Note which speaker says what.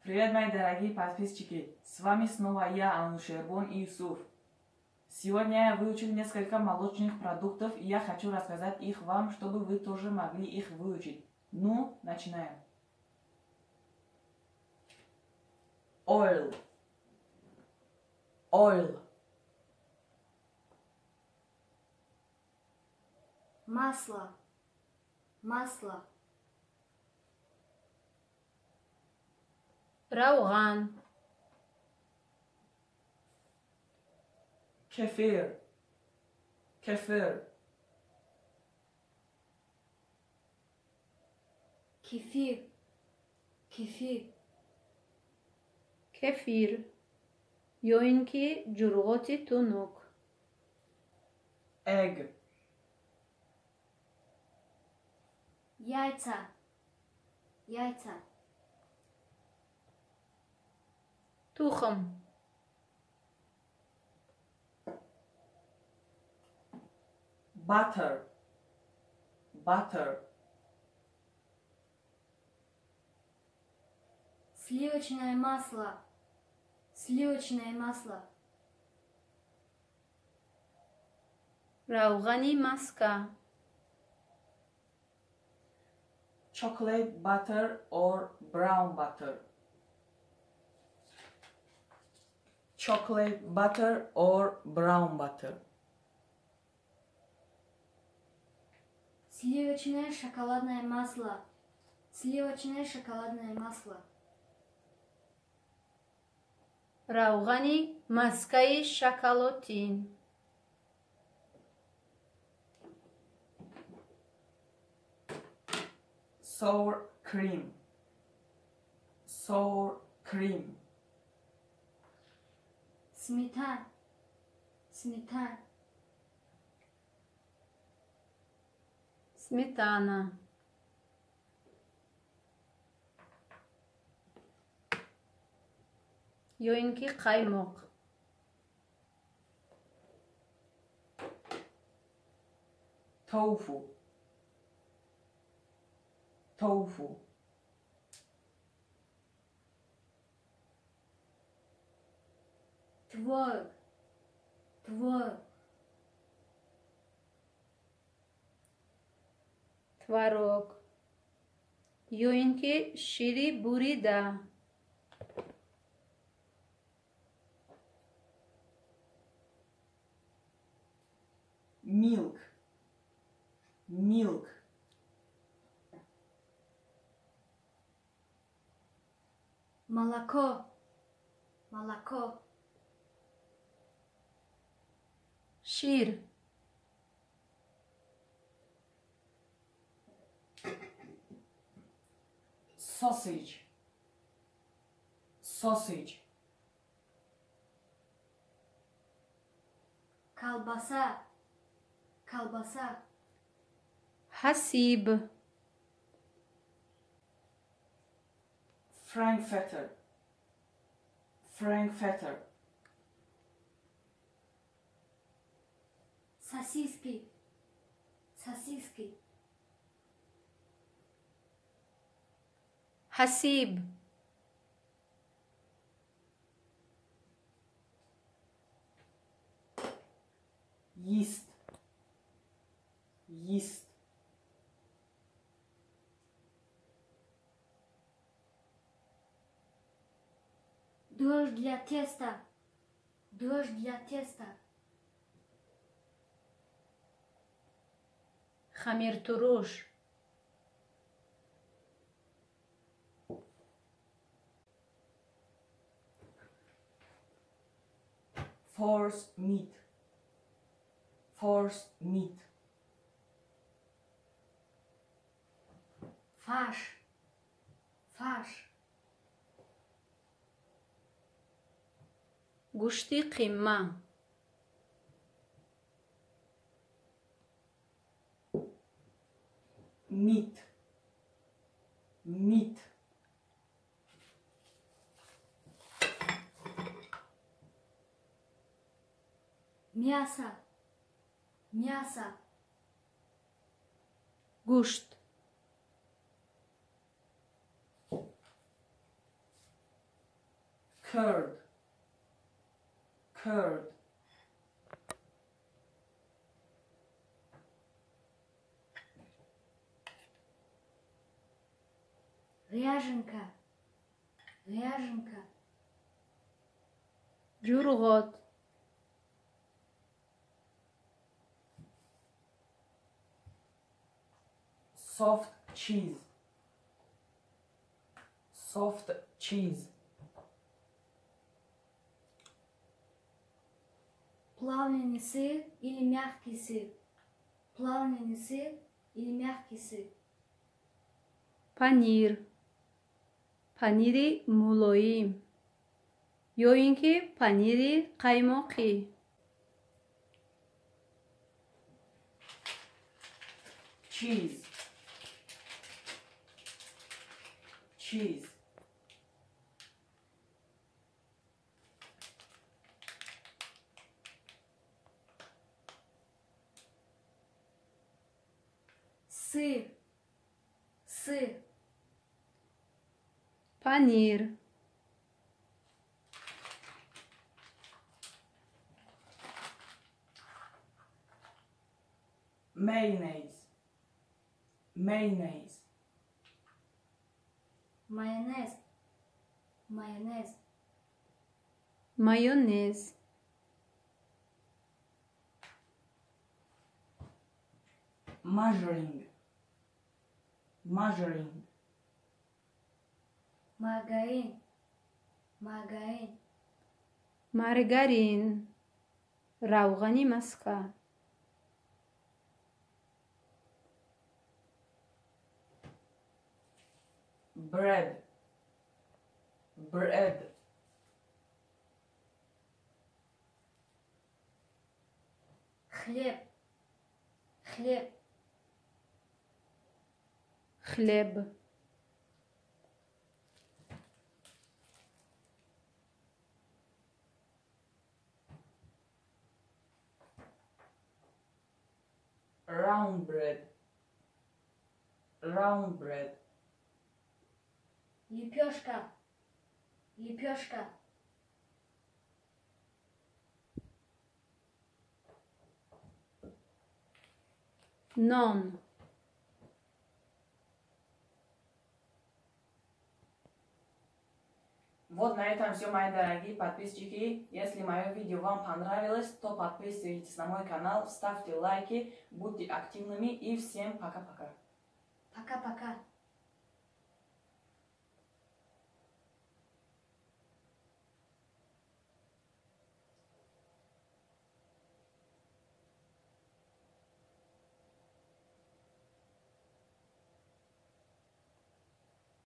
Speaker 1: Привет, мои дорогие подписчики! С вами снова я, Анушербон и Юсуф. Сегодня я выучил несколько молочных продуктов, и я хочу рассказать их вам, чтобы вы тоже могли их выучить. Ну, начинаем. Oil. Oil.
Speaker 2: Масло. Масло.
Speaker 3: روغان.
Speaker 1: Kefir. Kefir.
Speaker 2: Кефир. Кефир.
Speaker 3: كفير. يوينكي جرغوتي تونوك.
Speaker 1: Egg.
Speaker 2: Яйца. Яйца.
Speaker 3: تخم.
Speaker 1: Butter. Butter.
Speaker 2: Сливочное масло. Сливочное масло.
Speaker 3: روغني ماسكا.
Speaker 1: Chocolate butter or brown butter. Chocolate butter or brown butter.
Speaker 2: Сливочное шоколадное масло. Сливочное шоколадное масло.
Speaker 3: روغني ماسكاي شоколاتين.
Speaker 1: Sour cream. Sour cream.
Speaker 2: Сметана. Сметана.
Speaker 3: سميتانا. يوينكي قايموق.
Speaker 1: Tofu. Tofu.
Speaker 2: Творог. Творог.
Speaker 3: تواروك. يوينكي شيري بوريدا.
Speaker 1: Milk. Milk.
Speaker 2: Молоко. Молоко.
Speaker 3: شير.
Speaker 1: Sausage. Sausage.
Speaker 2: Колбаса. Колбаса.
Speaker 3: حسيب.
Speaker 1: Frankfurter. Frankfurter.
Speaker 2: Сосиски. Сосиски.
Speaker 3: حسيب.
Speaker 1: Yeast. Yeast.
Speaker 2: Дрожь для теста. Дрожь для теста.
Speaker 3: خمير تروش.
Speaker 1: Force meat. Force meat.
Speaker 2: Фарш. Фарш.
Speaker 3: گوشتی قیمه.
Speaker 1: Meat. Meat.
Speaker 2: Мясо. Мясо.
Speaker 3: گوشت.
Speaker 1: curd, curd,
Speaker 2: ряженка, ряженка,
Speaker 3: جرغوت
Speaker 1: soft cheese, soft cheese,
Speaker 2: плавленый сыр или мягкий сыр, плавленый сыр или мягкий сыр,
Speaker 3: پنیر پنیری ملایم یا اینکه پنیری قیماقی
Speaker 1: cheese, cheese,
Speaker 2: сыр, сыр,
Speaker 3: پنیر
Speaker 1: mayonnaise, mayonnaise,
Speaker 2: майонез, майонез,
Speaker 3: مایونز
Speaker 1: margarine, margarine,
Speaker 2: маргарин, маргарин,
Speaker 3: маргарин روغنی مسکن
Speaker 1: bread, bread,
Speaker 2: хлеб, хлеб,
Speaker 3: خلب
Speaker 1: round bread, round bread,
Speaker 2: лепешка, лепешка,
Speaker 3: نان
Speaker 1: Вот на этом все, мои дорогие подписчики. Если мое видео вам понравилось, то подписывайтесь на мой канал, ставьте лайки, будьте активными и всем пока-пока.